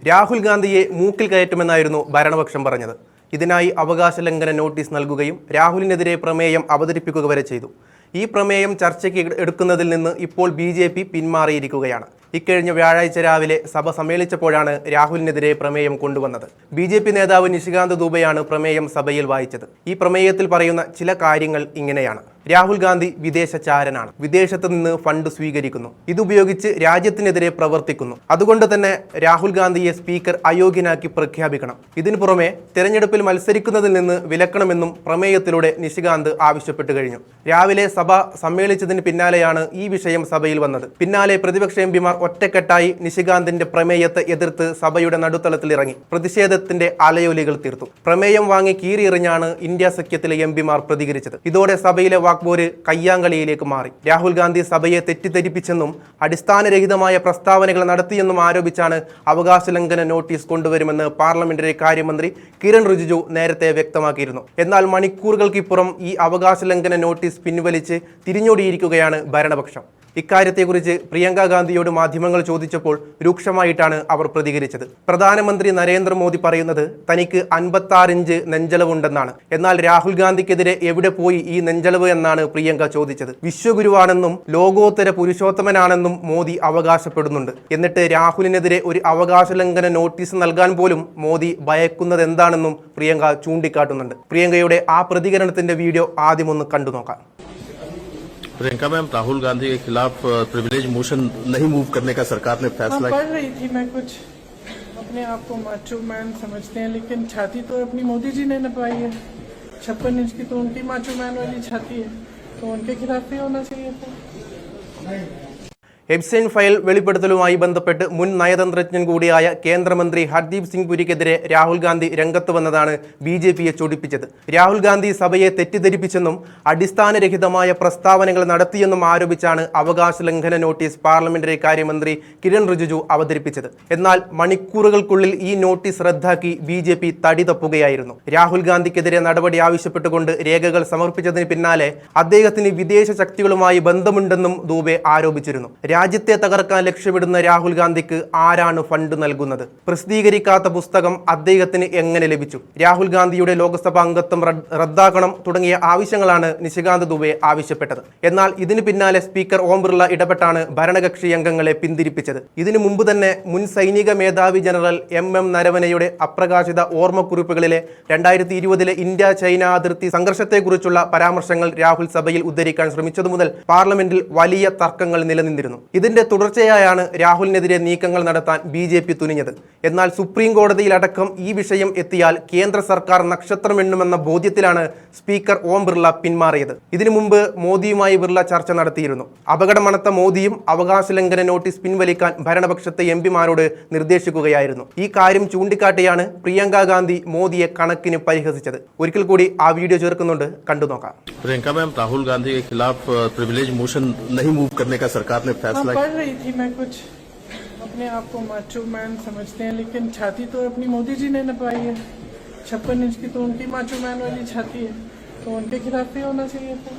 രാഹുൽ ഗാന്ധിയെ മൂക്കിൽ കയറ്റുമെന്നായിരുന്നു ഭരണപക്ഷം പറഞ്ഞത്. ഇതിനായി അവകാശ ലംഘന നോട്ടീസ് നൽകുകയും രാഹുലിനെതിരെ പ്രമേയം അവതരിപ്പിക്കുക വരെ ചെയ്തു. ഈ പ്രമേയം ചർച്ചയ്ക്ക് എടുക്കുന്നതിൽ നിന്ന് ഇപ്പോൾ BJP പിന്മാറിയിരിക്കുകയാണ്. ഇക്കഴിഞ്ഞ വ്യാഴാഴ്ച രാവിലെ സഭ സമ്മേളിച്ചപ്പോഴാണ് രാഹുലിനെതിരെ പ്രമേയം കൊണ്ടുവന്നത്. BJP നേതാവ് നിഷികാന്ത് ദുബെയാണ് പ്രമേയം സഭയിൽ വായിച്ചത്. ഈ പ്രമേയത്തിൽ പറയുന്ന ചില കാര്യങ്ങൾ ഇങ്ങനെയാണ്. രാഹുൽ ഗാന്ധി വിദേശചാരനാണ്. വിദേശത്ത് നിന്ന് ഫണ്ട് സ്വീകരിക്കുന്നു. ഇതുപയോഗിച്ച് രാജ്യത്തിനെതിരെ പ്രവർത്തിക്കുന്നു. അതുകൊണ്ട് തന്നെ രാഹുൽ ഗാന്ധിയെ സ്പീക്കർ അയോഗ്യനാക്കി പ്രഖ്യാപിക്കണം. ഇതിനു പുറമെ തെരഞ്ഞെടുപ്പിൽ മത്സരിക്കുന്നതിൽ നിന്ന് വിലക്കണമെന്നും പ്രമേയത്തിലൂടെ നിഷികാന്ത് ആവശ്യപ്പെട്ടു കഴിഞ്ഞു. രാവിലെ സഭ സമ്മേളിച്ചതിന് പിന്നാലെയാണ് ഈ വിഷയം സഭയിൽ വന്നത്. പിന്നാലെ പ്രതിപക്ഷ എംപിമാർ ഒറ്റക്കെട്ടായി നിഷികാന്തിന്റെ പ്രമേയത്തെ എതിർത്ത് സഭയുടെ നടുത്തളത്തിലിറങ്ങി പ്രതിഷേധത്തിന്റെ അലയൊലികൾ തീർത്തു. പ്രമേയം വാങ്ങി കീറിയെറിഞ്ഞാണ് ഇന്ത്യ സഖ്യത്തിലെ എംപിമാർ പ്രതികരിച്ചത്. ഇതോടെ സഭയിലെ വാക്പോര് കയ്യാങ്കളിയിലേക്ക് മാറി. രാഹുൽ ഗാന്ധി സഭയെ തെറ്റിദ്ധരിപ്പിച്ചെന്നും അടിസ്ഥാനരഹിതമായ പ്രസ്താവനകൾ നടത്തിയെന്നും ആരോപിച്ചാണ് അവകാശ ലംഘന നോട്ടീസ് കൊണ്ടുവരുമെന്ന് പാർലമെന്ററി കാര്യമന്ത്രി കിരൺ റിജിജു നേരത്തെ വ്യക്തമാക്കിയിരുന്നു. എന്നാൽ മണിക്കൂറുകൾക്കിപ്പുറം ഈ അവകാശ ലംഘന നോട്ടീസ് പിൻവലിച്ച് തിരിഞ്ഞോടിയിരിക്കുകയാണ് ഭരണപക്ഷം. ഇക്കാര്യത്തെക്കുറിച്ച് പ്രിയങ്ക ഗാന്ധിയോട് മാധ്യമങ്ങൾ ചോദിച്ചപ്പോൾ രൂക്ഷമായിട്ടാണ് അവർ പ്രതികരിച്ചത്. പ്രധാനമന്ത്രി നരേന്ദ്രമോദി പറയുന്നത് തനിക്ക് 56 ഇഞ്ച് നെഞ്ചളവുണ്ടെന്നാണ്. എന്നാൽ രാഹുൽ ഗാന്ധിക്കെതിരെ എവിടെ പോയി ഈ നെഞ്ചളവ് എന്നാണ് പ്രിയങ്ക ചോദിച്ചത്. വിശ്വഗുരുവാണെന്നും ലോകോത്തര പുരുഷോത്തമനാണെന്നും മോദി അവകാശപ്പെടുന്നുണ്ട്. എന്നിട്ട് രാഹുലിനെതിരെ ഒരു അവകാശ ലംഘന നോട്ടീസ് നൽകാൻ പോലും മോദി ഭയക്കുന്നത് എന്താണെന്നും പ്രിയങ്ക ചൂണ്ടിക്കാട്ടുന്നുണ്ട്. പ്രിയങ്കയുടെ ആ പ്രതികരണത്തിന്റെ വീഡിയോ ആദ്യം ഒന്ന് കണ്ടു നോക്കാം. प्रियंका मैम, राहुल गांधी के खिलाफ प्रिविलेज मोशन नहीं मूव करने का सरकार ने फैसला पढ़ रही थी मैं। कुछ अपने आप को माचो मैन समझते हैं, लेकिन छाती तो अपनी मोदी जी ने नपाई है। 56 इंच की तो उनकी माचो मैन वाली छाती है, तो उनके खिलाफ भी होना चाहिए था। എബ്സ്റ്റൈൻ ഫയൽ വെളിപ്പെടുത്തലുമായി ബന്ധപ്പെട്ട് മുൻ നയതന്ത്രജ്ഞൻ കൂടിയായ കേന്ദ്രമന്ത്രി ഹർദീപ് സിംഗ് പുരിക്കെതിരെ രാഹുൽ ഗാന്ധി രംഗത്ത് വന്നതാണ് BJPയെ ചൊടിപ്പിച്ചത്. രാഹുൽ ഗാന്ധി സഭയെ തെറ്റിദ്ധരിപ്പിച്ചെന്നും അടിസ്ഥാനരഹിതമായ പ്രസ്താവനകൾ നടത്തിയെന്നും ആരോപിച്ചാണ് അവകാശ ലംഘന നോട്ടീസ് പാർലമെന്ററി കാര്യമന്ത്രി കിരൺ റിജിജു അവതരിപ്പിച്ചത്. എന്നാൽ മണിക്കൂറുകൾക്കുള്ളിൽ ഈ നോട്ടീസ് റദ്ദാക്കി BJP തടി തപ്പുകയായിരുന്നു. രാഹുൽ ഗാന്ധിക്കെതിരെ നടപടി ആവശ്യപ്പെട്ടുകൊണ്ട് രേഖകൾ സമർപ്പിച്ചതിന് പിന്നാലെ അദ്ദേഹത്തിന് വിദേശ ശക്തികളുമായി ബന്ധമുണ്ടെന്നും ദൂബെ ആരോപിച്ചിരുന്നു. രാജ്യത്തെ തകർക്കാൻ ലക്ഷ്യമിടുന്ന രാഹുൽ ഗാന്ധിക്ക് ആരാണ് ഫണ്ട് നൽകുന്നത്? പ്രസിദ്ധീകരിക്കാത്ത പുസ്തകം അദ്ദേഹത്തിന് എങ്ങനെ ലഭിച്ചു? രാഹുൽ ഗാന്ധിയുടെ ലോക്സഭാ അംഗത്വം റദ്ദാക്കണം തുടങ്ങിയ ആവശ്യങ്ങളാണ് നിഷികാന്ത് ദുബെ ആവശ്യപ്പെട്ടത്. എന്നാൽ ഇതിന് പിന്നാലെ സ്പീക്കർ ഓം ബിർള ഇടപെട്ടാണ് ഭരണകക്ഷി അംഗങ്ങളെ പിന്തിരിപ്പിച്ചത്. ഇതിനു മുമ്പ് തന്നെ മുൻ സൈനിക മേധാവി ജനറൽ MM നരവനെയുടെ അപ്രകാശിത ഓർമ്മക്കുറിപ്പുകളിലെ 2020 ഇന്ത്യ ചൈന അതിർത്തി സംഘർഷത്തെക്കുറിച്ചുള്ള പരാമർശങ്ങൾ രാഹുൽ സഭയിൽ ഉദ്ധരിക്കാൻ ശ്രമിച്ചതു മുതൽ പാർലമെന്റിൽ വലിയ തർക്കങ്ങൾ നിലനിന്നിരുന്നു. ഇതിന്റെ തുടർച്ചയായാണ് രാഹുലിനെതിരെ നീക്കങ്ങൾ നടത്താൻ BJP തുനിഞ്ഞത്. എന്നാൽ സുപ്രീം കോടതിയിലടക്കം ഈ വിഷയം എത്തിയാൽ കേന്ദ്ര സർക്കാർ നക്ഷത്രം എണ്ണുമെന്ന ബോധ്യത്തിലാണ് സ്പീക്കർ ഓം ബിർള പിന്മാറിയത്. ഇതിനു മുമ്പ് മോദിയുമായി ബിർള ചർച്ച നടത്തിയിരുന്നു. അപകടമണത്ത മോദിയും അവകാശ ലംഘന നോട്ടീസ് പിൻവലിക്കാൻ ഭരണപക്ഷത്തെ എംപിമാരോട് നിർദ്ദേശിക്കുകയായിരുന്നു. ഈ കാര്യം ചൂണ്ടിക്കാട്ടിയാണ് പ്രിയങ്ക ഗാന്ധി മോദിയെ കണക്കിന് പരിഹസിച്ചത്. ഒരിക്കൽ കൂടി ആ വീഡിയോ ചേർക്കുന്നുണ്ട്, കണ്ടു നോക്കാം. प्रियंका मैम, राहुल गांधी के खिलाफ प्रिविलेज मोशन नहीं मूव करने का सरकार ने फैसला पढ़ रही थी मैं। कुछ अपने आप को माचो मैन समझते हैं, लेकिन छाती तो अपनी मोदी जी ने नपाई है। 56 इंच की तो उनकी माचो मैन वाली छाती है, तो उनके खिलाफ भी होना चाहिए था।